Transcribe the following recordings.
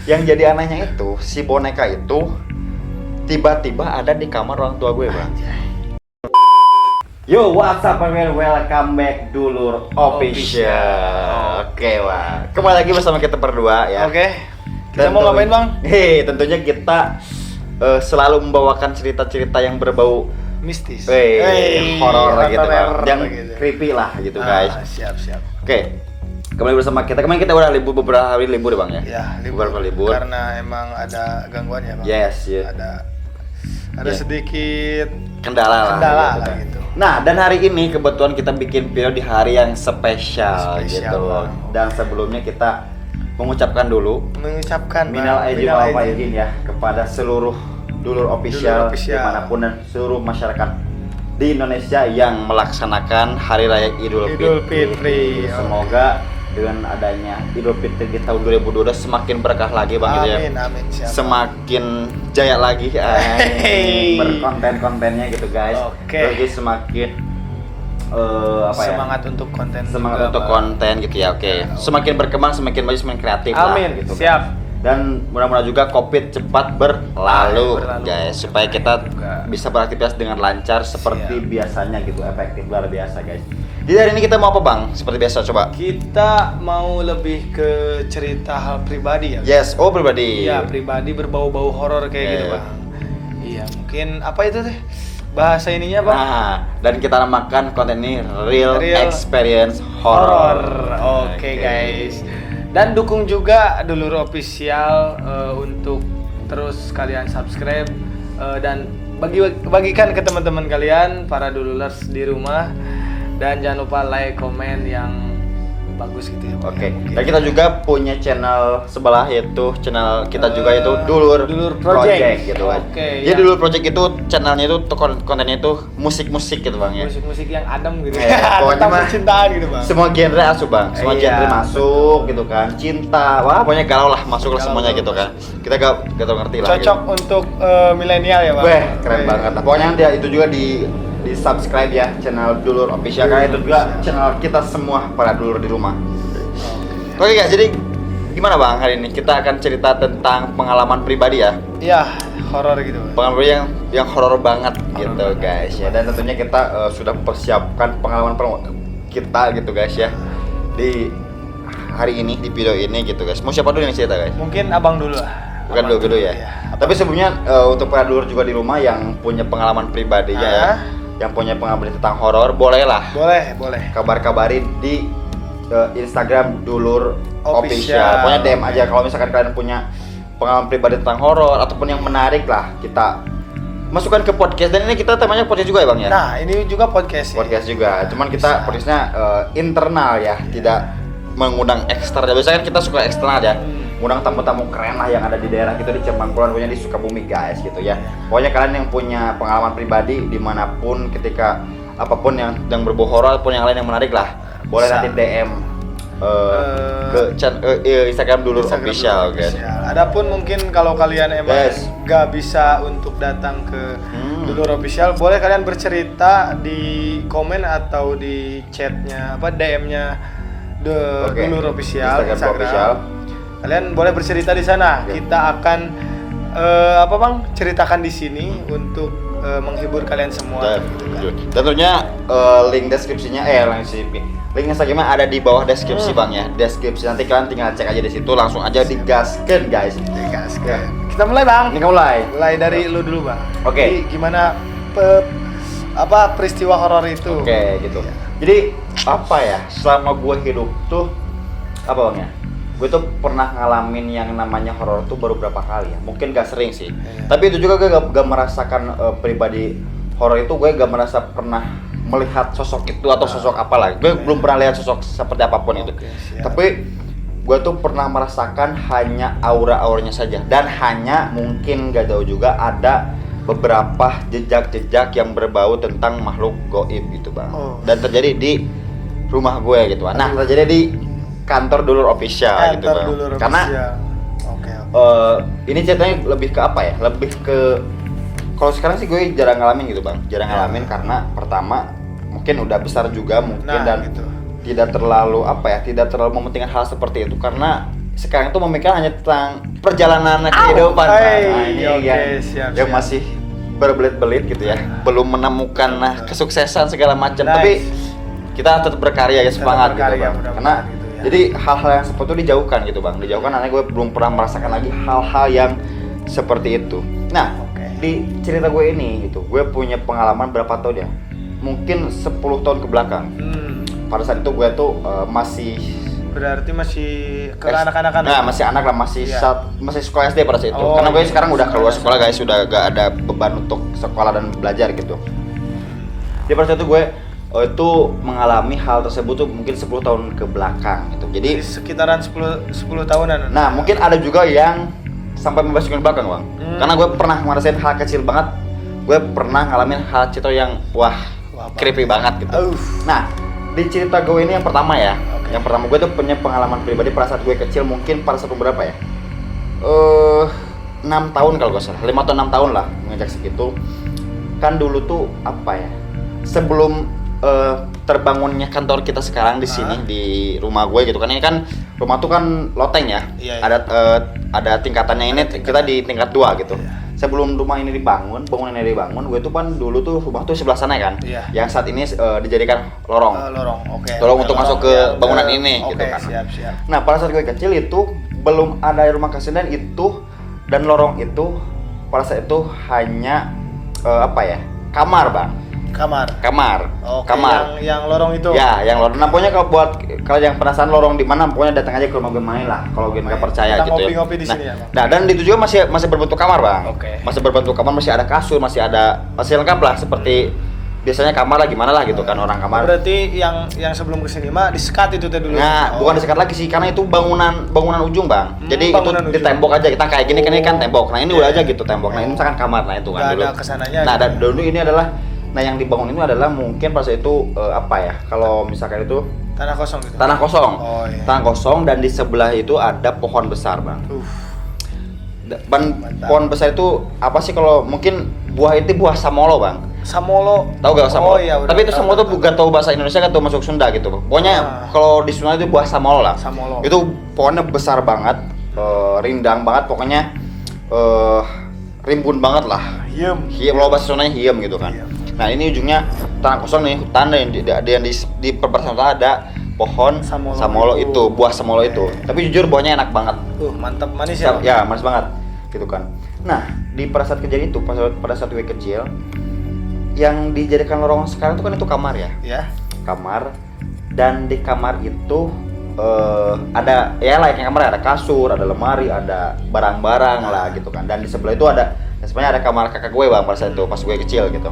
Yang jadi anehnya itu si boneka itu tiba-tiba ada di kamar orang tua gue, Bang. Yo, what's up, man? Welcome back Dulur Official. Oke, Bang. Kembali lagi bersama kita berdua ya. Oke. Kita mau ngapain, Bang? Tentunya kita selalu membawakan cerita-cerita yang berbau Mistis. horor gitu, Bang. Yang gitu. creepy lah gitu, guys. Siap. Oke. Kembali bersama kita. Kemarin kita udah libur beberapa hari libur, Bang ya. Ya, Beberapa libur. Karena emang ada gangguan ya, Bang. Yes. Ada sedikit kendala lah kan. gitu. Nah, dan hari ini kebetulan kita bikin video di hari yang spesial gitu loh. Bang. Dan sebelumnya kita mengucapkan minal aidin wal faizin ya kepada seluruh Dulur Official dimanapun dan seluruh masyarakat di Indonesia yang melaksanakan Hari Raya Idul Fitri. Semoga dengan adanya Idul Fitri di tahun 2022 semakin berkah lagi, Bang, gitu ya. Amin, siap. Semakin jaya lagi berkonten-kontennya gitu, guys. Oke. Jadi semakin semangat untuk konten. Semangat untuk konten gitu ya. Oke. Semakin berkembang, semakin maju, semakin kreatif Amin. lah gitu. Siap. Dan mudah-mudahan juga Covid cepat berlalu, guys, supaya kita juga bisa beraktivitas dengan lancar seperti Siap. biasanya gitu, efektif luar biasa, guys. Jadi hari ini kita mau apa, Bang? Seperti biasa, coba. Kita mau lebih ke cerita hal pribadi ya. Yes, pribadi. Iya, pribadi berbau-bau horor kayak gitu, Bang. Iya, mungkin apa itu teh? Bahasa ininya, Bang? Nah, dan kita namakan konten ini Real Experience Horror. Oke, guys. Dan dukung juga Dulur Official untuk terus kalian subscribe dan bagikan ke teman-teman kalian para dululers di rumah, dan jangan lupa like, komen yang bagus gitu ya. Oke. Dan kita juga punya channel sebelah, yaitu channel kita juga itu Dulur Project gitu kan. Oke. Jadi Dulur Project itu channelnya itu kontennya itu musik-musik gitu, Bang ya. Musik-musik yang adem gitu. Pokoknya Tentang mah percintaan gitu, Bang. semua genre masuk, Bang. Semua Iya, genre masuk gitu kan. Cinta, wah pokoknya galau lah, masuk lah Galau, semuanya gitu kan. Kita gak ngerti lah. Cocok untuk milenial ya, Bang. Weh, keren banget. Nah, pokoknya nanti itu juga di subscribe ya channel Dulur Official, karena itu juga channel kita semua para dulur di rumah. Oke, guys, jadi gimana, Bang, hari ini kita akan cerita tentang pengalaman pribadi ya. Iya, horor gitu, Bang. Pengalaman pribadi yang horor banget gitu, banget, guys ya. Dan tentunya kita sudah persiapkan pengalaman kita gitu, guys ya. Di hari ini, di video ini gitu, guys. Mau siapa dulu yang cerita, guys? Mungkin Abang dulu lah. Bukan dulu ya. Tapi sebelumnya untuk para dulur juga di rumah yang punya pengalaman pribadinya ya, yang punya pengalaman tentang horor, bolehlah Boleh. kabarin di Instagram Dulur Official. Pokoknya DM aja kalau misalkan kalian punya pengalaman pribadi tentang horor ataupun yang menarik lah, kita masukkan ke podcast. Dan ini kita temanya podcast juga ya, Bang ya. Nah, ini juga podcast. Podcast juga. Cuman kita podcastnya internal ya, tidak mengundang eksternal. Biasanya kan kita suka eksternal ya. Undang tamu-tamu keren lah yang ada di daerah kita di Cemangkulan, punya di Sukabumi, guys gitu ya. Pokoknya kalian yang punya pengalaman pribadi dimanapun, ketika apapun yang berbau horor ataupun yang lain yang menarik lah, boleh nanti DM ke Instagram Dulur Official, guys. Adapun mungkin kalau kalian emang gak bisa untuk datang ke Dulur Official, boleh kalian bercerita di komen atau di chatnya DM-nya Dulur Official Instagram. Kalian boleh bercerita di sana. Kita akan Bang, ceritakan di sini untuk menghibur kalian semua. Dan tentunya link deskripsinya link Instagramnya ada di bawah deskripsi, Bang ya. Deskripsi, nanti kalian tinggal cek aja di situ, langsung aja digaskan, guys. Kita mulai, Bang. Ini mulai dari lu dulu, Bang. Oke. Jadi gimana peristiwa horor itu? Oke, gitu. Jadi apa ya? Selama gue hidup tuh Bang ya? Gue tuh pernah ngalamin yang namanya horor tuh baru berapa kali ya, mungkin gak sering sih. Tapi itu juga gue gak merasakan pribadi horor itu, gue gak merasa pernah melihat sosok itu atau sosok apa lagi. Gue belum pernah lihat sosok seperti apapun itu. Tapi gue tuh pernah merasakan hanya aura-auranya saja, dan hanya mungkin gak jauh juga ada beberapa jejak-jejak yang berbau tentang makhluk gaib gitu, Bang. Dan terjadi di rumah gue gitu. Nah, terjadi di kantor Dulur Official gitu, Bang. Karena ini ceritanya lebih ke apa ya? Lebih ke, kalau sekarang sih gue jarang ngalamin gitu, Bang. Jarang ngalamin karena pertama mungkin udah besar juga mungkin, dan tidak terlalu tidak terlalu mementingkan hal seperti itu, karena sekarang tuh memikirkan hanya tentang perjalanan kehidupan Bang. Nah, ini siap, yang siap. masih berbelit-belit gitu ya, belum menemukan kesuksesan segala macam, Nice. tapi kita tetap berkarya ya, semangat berkarya, gitu Bang. mudah-mudahan Karena gitu ya. jadi hal-hal yang seperti itu dijauhkan gitu Bang, dijauhkan karena gue belum pernah merasakan lagi hal-hal yang seperti itu. Nah, Oke. di cerita gue ini gitu, gue punya pengalaman berapa tahun ya? Mungkin 10 tahun ke belakang. Pada saat itu gue tuh masih Berarti masih anak-anakan. Nah, masih anak lah, masih Iya. masih sekolah SD pada saat itu. Oh, Karena gue iya. sekarang udah keluar sekolah guys, sudah gak ada beban untuk sekolah dan belajar gitu. Jadi pada saat itu gue itu mengalami hal tersebut tuh mungkin 10 tahun ke belakang gitu. Jadi Di sekitaran 10 tahunan. nah, mungkin ada juga yang sampai 15 tahun ke belakang, Bang. Karena gue pernah ngerasain hal kecil banget. Gue pernah ngalamin hal cerita yang wah, creepy banget gitu. Nah, di cerita gue ini yang pertama ya. Oke. Yang pertama gue tuh punya pengalaman pribadi pada saat gue kecil, mungkin pada saat berapa ya? 6 tahun kalau gak salah, 5 atau 6 tahun lah ngejak segitu. Kan dulu tuh apa ya? Sebelum terbangunnya kantor kita sekarang di sini di rumah gue gitu kan, ini kan rumah tuh kan loteng ya. Iya, iya. Ada tingkatannya, ini kita di tingkat 2 gitu. Iya. Sebelum rumah ini dibangun, bangunannya dibangun, gue tuh kan dulu tuh rumah tuh sebelah sana kan. Iya. Yang saat ini dijadikan lorong. Lorong, oke. Lorong untuk masuk ke Ya, bangunan ini gitu oke, kan. siap. Nah, pada saat gue kecil itu belum ada rumah kasino itu, dan lorong itu pada saat itu hanya apa ya? Kamar, Bang. Kamar. Oke, Kamar. Yang lorong itu. Ya, yang lorong. Nah, pokoknya kalau yang penasaran lorong di mana, pokoknya datang aja ke rumah gue main lah. Kalau gue nggak percaya Kita gitu ya. ngopi-ngopi di Nah, sini ya, Bang. nah, dan itu juga masih berbentuk kamar, Bang. Oke. Masih berbentuk kamar, masih ada kasur, masih lengkap lah, seperti biasanya kamar lah gimana lah gitu kan orang kamar. Berarti yang sebelum kesini mah disekat itu teh dulu. Nah, bukan disekat lagi sih, karena itu bangunan ujung, Bang. Jadi itu bangunan di ujung. tembok aja. Kita kayak gini kan, ini kan tembok. Nah, ini udah Iya. aja gitu tembok. Nah, ini misalkan kamar. Nah, itu kan Nggak dulu. ada kesananya Nah, gitu. dan dulu ini adalah yang dibangun itu adalah mungkin pas itu apa ya? Kalau misalkan itu Tanah kosong gitu. tanah kosong. Oh, iya. Tanah kosong, dan di sebelah itu ada pohon besar, Bang. Mantap. Pohon besar itu apa sih, kalau mungkin buah itu buah samolo, Bang. Samolo. Tahu gak samolo? Oh iya, udah. Tapi itu samolo tuh bukan tahu bahasa Indonesia, kan tahu masuk Sunda gitu. Pokoknya kalau di Sunda itu buah samolo lah. Samolo. Itu pohonnya besar banget, rindang banget, pokoknya rimbun banget lah. Hiem. Kalau bahasa Sundanya hiem gitu kan. Hiem. Nah, ini ujungnya tanah kosong nih, hutan, dan di perbatasan utara ada pohon samolo itu, buah samolo itu. Tapi jujur buahnya enak banget. Mantap, manis ya. Ya, manis banget gitu kan. Nah, pada saat kejadian itu, pada saat gue kecil, yang dijadikan lorong sekarang itu kan itu kamar ya. Ya. Kamar, dan di kamar itu ada ya layaknya kamar, ada kasur, ada lemari, ada barang-barang lah gitu kan. Dan di sebelah itu sebenarnya ada kamar kakak gue, Bang, pada saat itu pas gue kecil gitu.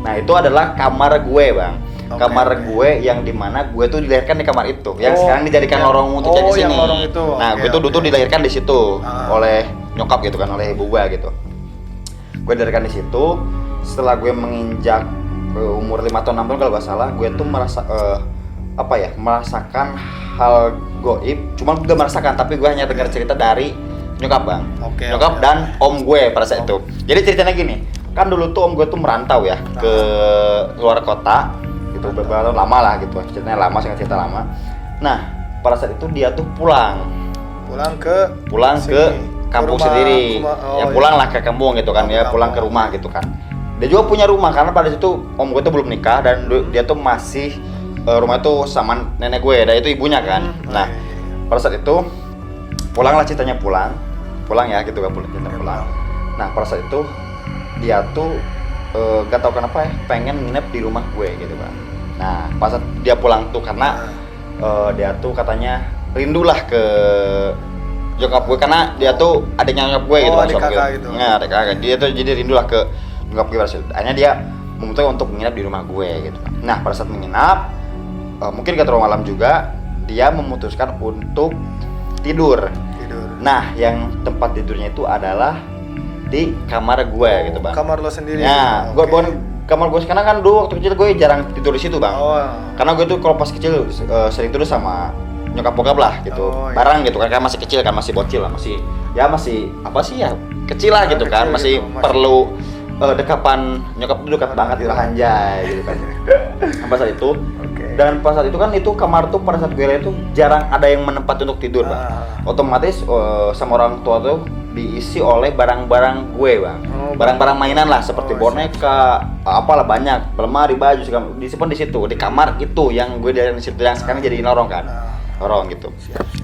Nah, itu adalah kamar gue, Bang. Kamar gue yang dimana gue tuh dilahirkan di kamar itu, yang sekarang dijadikan lorong untuk jadi sini. Yang lorong itu. Nah, gue tuh dulu tuh dilahirkan di situ oleh nyokap gitu kan, oleh ibu gue gitu. Gue dilahirkan di situ. Setelah gue menginjak umur 5 atau 6 tahun kalau gak salah, gue tuh merasakan hal goib. Cuman gue gak merasakan, tapi gue hanya dengar cerita dari nyokap, Bang. Nyokap dan om gue pada saat itu. Jadi ceritanya gini, kan dulu tuh om gue tuh merantau ya ke luar kota gitu, beberapa tahun lama lah gitu, ceritanya lama, sangat cerita lama. Nah, pada saat itu dia tuh pulang ke kampung sendiri, pulang lah ke kampung gitu kan, ya pulang ke rumah gitu kan. Dia juga punya rumah, karena pada situ om gue tuh belum nikah, dan dia tuh masih rumah itu sama nenek gue, dan itu ibunya kan. Nah, pada saat itu pulanglah ceritanya, pulang ya gitu kan, pulang. Nah, pada saat itu dia tuh gak tahu kenapa ya pengen nginep di rumah gue gitu kan. Nah, pas saat dia pulang tuh karena dia tuh katanya rindulah ke nyokap gue, karena dia tuh adiknya nyokap gue gitu, adik kakak gitu. Nah, adik kakak. Dia tuh jadi rindulah ke nyokap gue. Akhirnya dia memutuskan untuk menginap di rumah gue gitu kan. Nah, pada saat menginap, mungkin gak terlalu malam juga, dia memutuskan untuk tidur. Nah, yang tempat tidurnya itu adalah di kamar gue gitu, Bang. Kamar lo sendiri. Nah, gue kamar gue sekarang kan dulu waktu kecil gue jarang tidur di situ, Bang. Karena gue tuh kalau pas kecil sering tidur sama nyokap bokap lah gitu. Bareng gitu kan, masih kecil kan, masih bocil lah, masih apa sih ya, kecil lah gitu kan, masih perlu dekapan nyokap tuh dekat banget gitu anjay gitu kan. Nah, pas saat itu Oke. dan pas saat itu kan itu kamar tuh pada saat gue lihat tuh jarang ada yang menempati untuk tidur bang. Otomatis sama orang tua tuh diisi oleh barang-barang gue bang. Barang-barang mainan lah seperti boneka, apalah banyak, lemari, baju segala disimpan di situ di kamar itu yang gue dari situ yang sekarang jadi lorong kan, lorong gitu.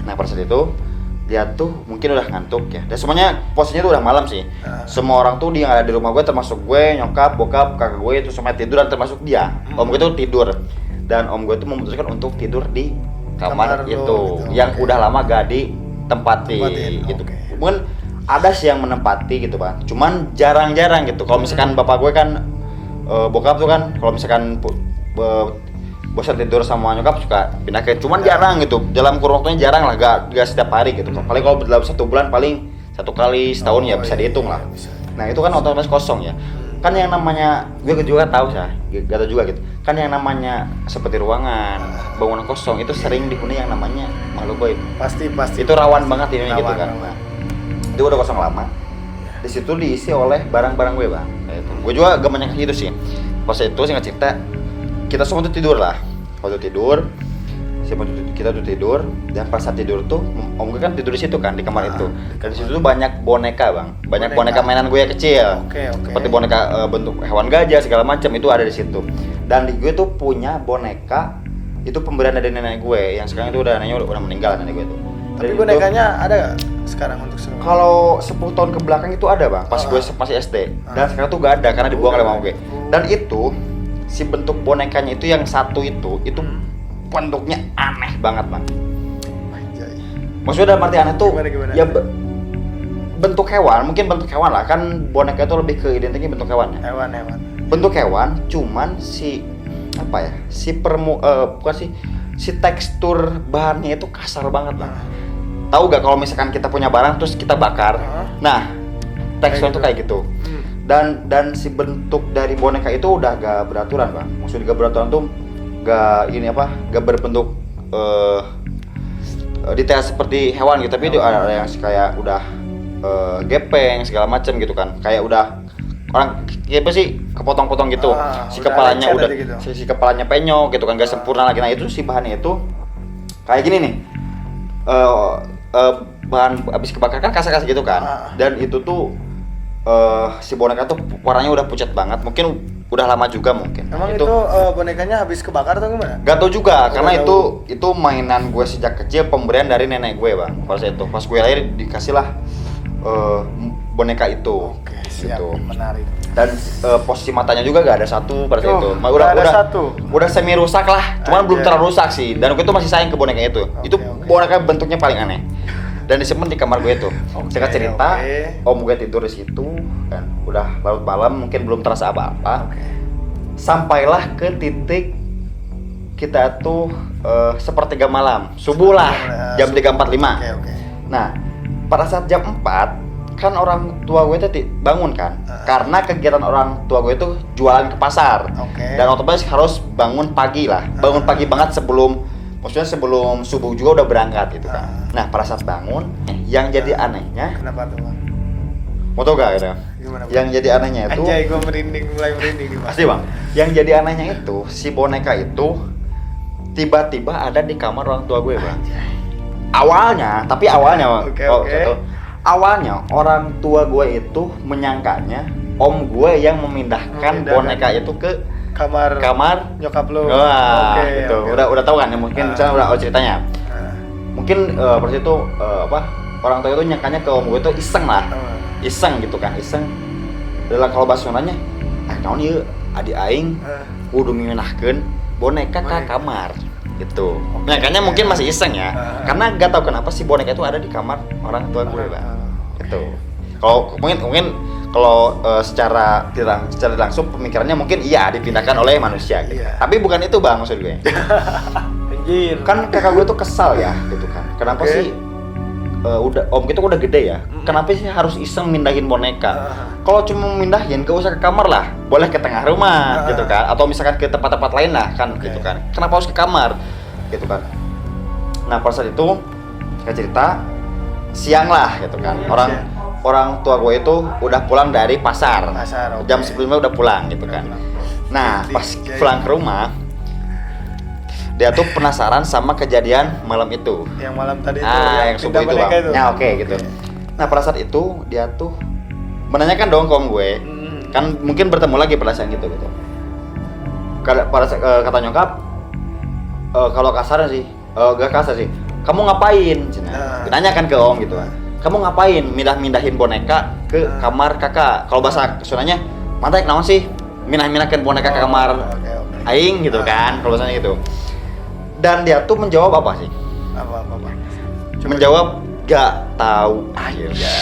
Nah pada saat itu dia tuh mungkin udah ngantuk ya. Dan semuanya posisinya tuh udah malam sih. Semua orang tuh dia yang ada di rumah gue termasuk gue, nyokap, bokap, kakak gue itu semua tidur dan termasuk dia. Om gue tuh tidur. Dan om gue tuh memutuskan untuk tidur di kamar itu gitu. yang udah lama gak ditempati gitu. Mungkin ada sih yang menempati gitu bang. Cuman jarang-jarang gitu. Kalau misalkan bapak gue kan bokap tuh kan kalau misalkan bosan tidur sama nyokap suka pindah ke, cuman jarang gitu, dalam kurun waktunya jarang lah, gak setiap hari gitu. Paling kalau dalam 1 bulan paling 1 kali setahun ya bisa dihitung lah. Nah itu kan otomatis kosong ya. Kan yang namanya, gue juga tahu sih, gak tahu juga gitu. Kan yang namanya seperti ruangan, bangunan kosong itu sering dihuni yang namanya makhluk gaib. Pasti. Itu rawan banget ini gitu kan. Rawan. Nah, itu udah kosong lama. Di situ diisi oleh barang-barang gue bang. Kayak itu. Gue juga gak banyak gitu sih. Pas itu singkat cerita, kita semua tuh tidur lah. Waktu tidur, kita tuh tidur, dan pas saat tidur tuh, om gue kan tidur di situ kan di kamar itu. Dan di situ tuh banyak boneka bang, banyak boneka mainan gue yang kecil. Seperti boneka bentuk hewan gajah segala macam itu ada di situ. Dan di gue tuh punya boneka itu pemberian dari nenek gue yang sekarang itu neneknya udah meninggal nenek gue tuh. Tapi bonekanya ada gak sekarang untuk semua? Kalau 10 tahun ke belakang itu ada bang, pas gue masih SD. Dan sekarang tuh gak ada karena dibuang oleh mama gue. Dan itu si bentuk bonekanya itu yang satu itu bentuknya aneh banget bang. Maksudnya dalam arti aneh tuh gimana? ya bentuk hewan, mungkin bentuk hewan lah kan, boneka itu lebih ke identiknya bentuk hewan ya. Hewan. Bentuk hewan, cuman si apa ya, bukan sih, si tekstur bahannya itu kasar banget bang. Tahu gak kalau misalkan kita punya barang terus kita bakar, nah teksturnya tuh kayak gitu. Dan si bentuk dari boneka itu udah gak beraturan bang. Maksudnya gak beraturan tuh gak berbentuk detail seperti hewan gitu, tapi itu ada yang kayak udah gepeng segala macam gitu kan, kayak udah orang apa sih kepotong-potong gitu, si kepalanya udah gitu. si kepalanya penyok gitu kan, gak sempurna lagi. Nah itu si bahannya itu kayak gini nih, bahan abis kebakar kan kasar-kasar gitu kan, dan itu tuh si boneka tuh warnanya udah pucat banget, mungkin udah lama juga mungkin. Emang itu bonekanya habis kebakar atau gimana? Gak tau juga, karena itu mainan gue sejak kecil, pemberian dari nenek gue bang. Pas gue lahir dikasih lah boneka itu. Oke, siap, gitu. menarik. Dan posisi matanya juga gak ada satu pada saat itu. Udah semi rusak lah, cuman belum terlalu rusak sih. Dan gue tuh masih sayang ke boneka itu. Itu boneka bentuknya paling aneh. Dan disimpan di kamar gue itu. Singkat cerita, om gue tidur di situ kan, udah larut malam, mungkin belum terasa apa-apa. Sampailah ke titik kita tuh sepertiga malam, subuh lah, jam 3.45. Nah, pada saat jam 4 kan orang tua gue tuh bangun kan, karena kegiatan orang tua gue itu jualan ke pasar. Dan otomatis harus bangun pagi lah, bangun pagi banget maksudnya sebelum subuh juga udah berangkat gitu kan. Nah pada saat bangun, yang jadi anehnya, kenapa tuh bang? mau tau gak gitu? Gimana, yang jadi anehnya itu, anjay gue mulai merinding nih bang. pasti bang, yang jadi anehnya itu si boneka itu tiba-tiba ada di kamar orang tua gue bang. Awalnya awalnya orang tua gue itu menyangkanya om gue yang memindahkan boneka itu ke kamar nyokap lo. Gitu. Udah tahu kan ya, mungkin misalnya udah ceritanya. Mungkin pas itu orang tua itu nyangkanya ke om gue itu iseng gitu kan, iseng. Adalah kalau bahasa Sundanya, naon ieu adi aing kudu mindahkeun boneka ke kamar gitu. Nyangkanya mungkin masih iseng ya. Karena gak tahu kenapa si boneka itu ada di kamar orang tua gue, Bang. Gitu. Kalau mungkin kalau secara tidak langsung pemikirannya mungkin iya dipindahkan oleh manusia gitu. Tapi bukan itu bang maksud gue. Anjir. Kan kakak gue tuh kesal ya gitu kan. Kenapa sih om kita udah gede ya? Kenapa sih harus iseng mindahin boneka? Kalau cuma mindahin gak usah ke kamar lah. Boleh ke tengah rumah gitu kan, atau misalkan ke tempat-tempat lain lah kan gitu kan. Kenapa harus ke kamar gitu kan? Nah pada saat itu kayak cerita siang lah gitu kan. orang tua gue itu udah pulang dari pasar. Pasar, oke. Jam sebelumnya udah pulang gitu kan. Nah, pas pulang ke rumah, dia tuh penasaran sama kejadian malam itu. Yang malam tadi itu Yang subuh itu bang. itu. Ya oke gitu. Nah pada saat itu dia tuh menanyakan dong ke om gue, kan mungkin bertemu lagi pada saat gitu. Kata nyokap, kalau kasar sih, gak kasar sih. Kamu ngapain? Ditanyakan ke om gitu. Kamu ngapain mindahin boneka ke kamar kakak? Kalau bahasa Sundanya, mantek naon sih? Mindah-mindahkan boneka ke kamar aing gitu kan, kalau bahasanya gitu. Dan dia tuh menjawab apa sih? Apa? Menjawab gak tahu. Akhirnya.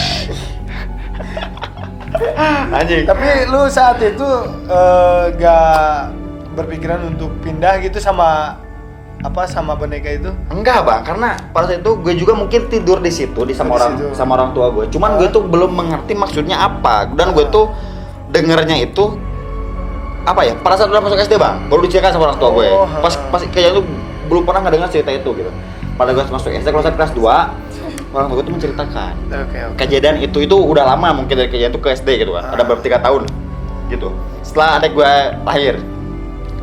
Anjing. Tapi lu saat itu gak berpikiran untuk pindah gitu sama boneka itu? Enggak bang, karena pada saat itu gue juga mungkin tidur di situ sama orang tua gue. Cuman gue tuh belum mengerti maksudnya apa, dan gue tuh dengernya itu apa ya? Pada saat udah masuk SD bang, baru diceritakan sama orang tua gue. Pas kayaknya tuh belum pernah ngedengar cerita itu gitu. Pada gue masuk SD, kalau saya kelas 2, orang tua gue tuh menceritakan kejadian itu udah lama mungkin dari kejadian itu ke SD gitu kan. Ada beberapa 3 tahun gitu. Setelah adik gue lahir,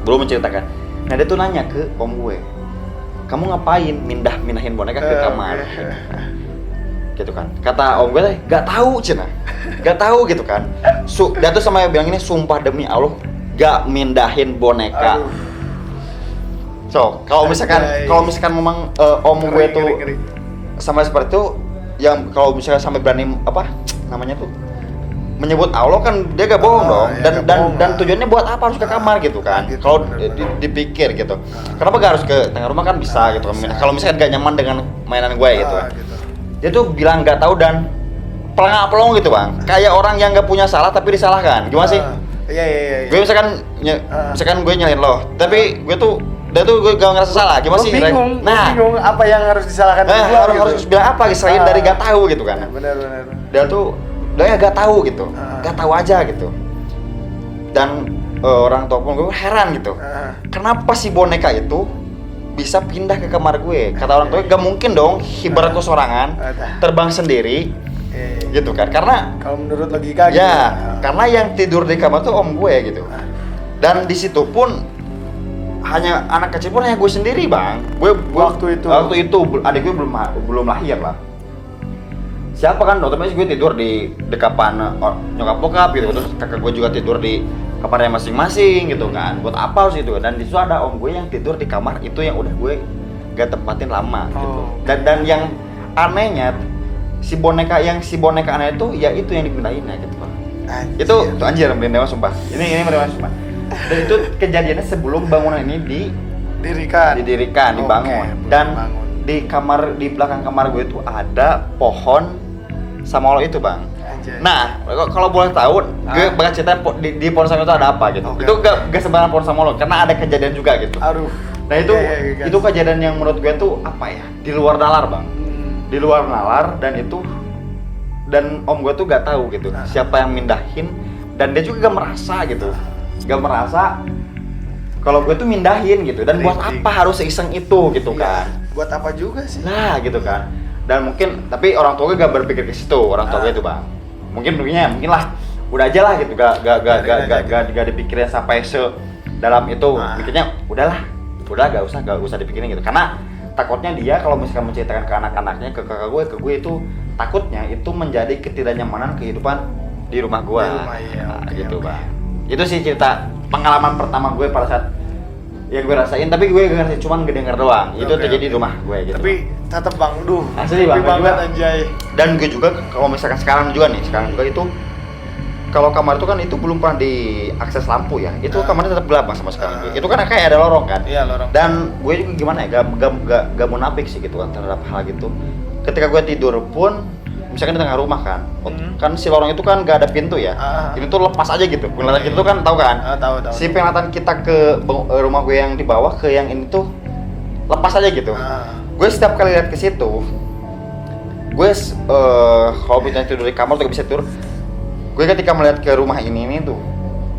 belum menceritakan. Nah dia tuh nanya ke om gue, kamu ngapain mindahin boneka ke kamar? Gitu kan. Kata om gue, gak tahu Cina, gak tahu gitu kan. Dia tuh sama bilang ini, sumpah demi Allah gak mindahin boneka. So kalau misalkan memang om gue tuh sama seperti itu, yang kalau misalnya sampai berani menyebut Allah kan dia gak bohong dong. Dan tujuannya buat apa harus ke kamar gitu kan? Kalau dipikir gitu, kenapa gak harus ke tengah rumah kan bisa gitu. Kalau misalkan gak nyaman dengan mainan gue gitu kan. Dia tuh bilang gak tahu dan pelangak-pelong gitu bang. Kayak orang yang gak punya salah tapi disalahkan. Gimana sih? Iya. Gue misalkan gue nyalain lo, tapi gue gak ngerasa salah. Gimana sih? Bingung apa yang harus disalahkan. Harus bilang apa selain dari gak tahu gitu kan. Benar. Dia gak tahu gitu, gak tahu aja gitu. Dan orang tua pun gue heran gitu, kenapa si boneka itu bisa pindah ke kamar gue? Kata orang tua, gak mungkin dong hibarat sorangan terbang sendiri, gitu kan? Karena kalau menurut logika, karena yang tidur di kamar tuh om gue gitu. Dan di situ pun hanya anak kecil pun hanya gue sendiri bang. Waktu itu adik gue belum lahir lah. Siapa kan otomatis gue tidur di dekapan nyokap bokap gitu, terus kakak gue juga tidur di kamarnya masing-masing gitu kan. Buat apa harus itu? Dan di situ ada om gue yang tidur di kamar itu yang udah gue gak tempatin lama gitu. Dan yang anehnya si boneka aneh itu ya itu yang dipindahin ya gitu. Itu anjir merinding sumpah. Ini merinding sumpah. Dan itu kejadiannya sebelum bangunan ini didirikan, dibangun. Dan di belakang kamar gue itu ada pohon samolo itu bang. Nah kalau boleh tahu, gue bakal cerita di pohon samolo itu ada apa gitu. Itu gak sembarang pohon samolo, karena ada kejadian juga gitu. Nah itu kejadian yang menurut gue tuh apa ya, di luar nalar bang. Di luar nalar, dan om gue tuh gak tahu gitu siapa yang mindahin, dan dia juga gak merasa kalau gue tuh mindahin gitu. Dan buat apa harus seiseng itu gitu kan? Buat apa juga sih? Nah gitu kan. Dan mungkin, tapi orang tua gue gak berpikir ke situ, orang tua gue itu bang. Mungkin lah, udah aja lah gitu, gak dipikirin sampai dalam itu. Mikirnya udah gak usah dipikirin gitu. Karena takutnya dia kalau misalkan menceritakan ke anak-anaknya, ke kakak gue, itu takutnya itu menjadi ketidaknyamanan kehidupan di rumah gue. Gitu bang. Itu sih cerita pengalaman pertama gue pada saat yang gue rasain, tapi gue gak ngerasain, cuman ngedenger doang. Itu terjadi di rumah gue gitu. Tapi tetep bang, asli bang, banget anjay. Dan gue juga kalau misalkan sekarang juga itu kalau kamar itu kan itu belum pernah diakses lampu ya. Itu kamarnya tetap gelap bang sama sekali. Itu kan kayak ada lorong kan. Iya, lorong. Dan gue juga gimana ya, gak munafik sih gitu kan terhadap hal gitu. Ketika gue tidur pun misalkan di tengah rumah kan, kan si lorong itu kan gak ada pintu ya. Ini tuh lepas aja gitu. Penglihatan kita tuh kan tahu kan? Tahu. Si penglihatan kita ke rumah gue yang di bawah ke yang ini tuh lepas aja gitu. Gue setiap kali lihat ke situ, gue kalau misalnya tidur di kamar tuh gak bisa tidur. Gue ketika melihat ke rumah ini tuh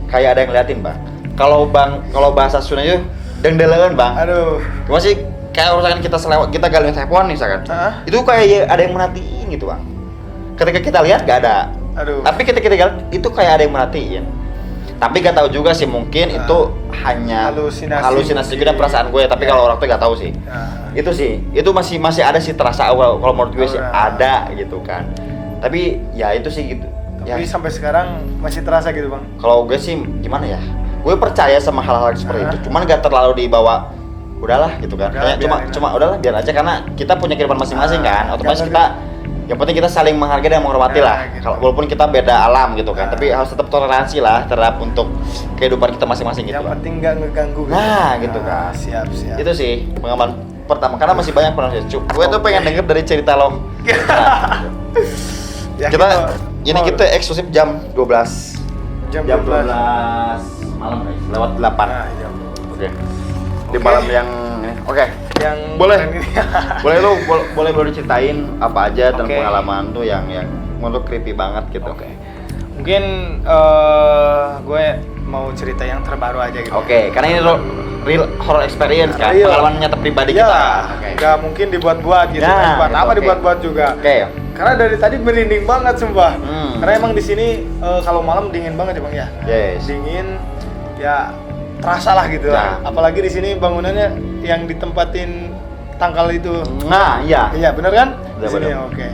kayak ada yang ngeliatin bang. Kalau bahasa Sundanya deng-delengan bang. Aduh. Gimana sih? Kayak misalkan kita gak lihat handphone nih misalkan. Itu kayak ada yang merhatiin gitu bang. ketika kita lihat nggak ada. Aduh. Tapi ketika kita lihat itu kayak ada yang merhatiin. Tapi gak tahu juga sih, mungkin itu hanya halusinasi gue dan perasaan gue. Tapi kalau orang tuh gak tahu sih. Itu sih, itu masih ada sih terasa kalau menurut gue sih ada gitu kan. Tapi ya itu sih gitu. Tapi Ya, sampai sekarang masih terasa gitu bang. kalau gue sih gimana ya? Gue percaya sama hal-hal seperti itu. Cuman gak terlalu dibawa. Udahlah gitu kan. Udahlah, Kayak cuma udahlah biar aja karena kita punya kehidupan masing-masing kan. Otomatis jangan kita yang penting kita saling menghargai dan menghormati Ya, lah. gitu. Kalau walaupun kita beda alam gitu kan, tapi harus tetap toleransi lah terhadap untuk kehidupan kita masing-masing gitu Yang lah. penting nggak ngeganggu. Nah, gitu kan. Siap. Itu sih pengalaman pertama karena masih banyak pengalaman. Gue tuh pengen denger dari cerita lo. Nah, Ya, kita gitu. ini kita eksklusif jam 12. jam 12 12. malam guys, lewat 8. Nah, jam. Oke. Di malam yang ini. Oke. Yang Boleh. ini. boleh diceritain apa aja dan Oke. pengalaman tuh yang menurut creepy banget gitu. Oke. Mungkin gue mau cerita yang terbaru aja gitu. Oke, karena ini real horror experience kan, Real. pengalaman nyata pribadi Ya, kita. Oke. nggak mungkin dibuat-buat gitu. Ya, kan. Kenapa gitu, oke. dibuat-buat juga? Oke. Karena dari tadi merinding banget sumpah. Karena emang di sini kalau malam dingin banget ya bang ya. Yes. Dingin, ya terasa lah gitu. Ya. Apalagi di sini bangunannya yang ditempatin tangkal itu. Nah, iya. Iya bener kan? Udah, Di sini bener. oke.